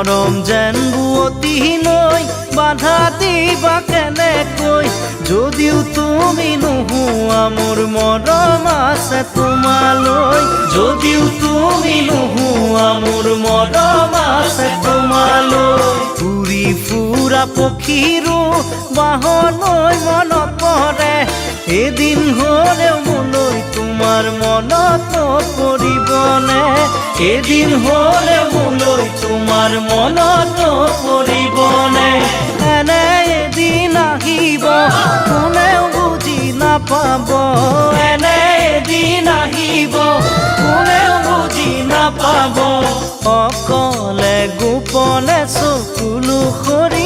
মৰম যেন বুৱতী নৈ বাধা দিবা কেনেকৈ যদিও তুমি নোহোৱা মোৰ মৰম আছে তোমালৈ যদিও তুমি নোহোৱা মোৰ মৰম আছে তোমালৈ উৰি ফুৰা পক্ষীৰো বাহলৈ মনত পৰে এদিন হ'লেও মোলৈ তোমাৰ মনত পৰিবনে এদিন হ'লেও মোলৈ তোমাৰ মনত পৰিবনে এনে এদিন আহিব কোনেও বুজি নাপাব এনে এদিন আহিব কোনেও বুজি নাপাব অকলে গোপনে চকুলো সৰি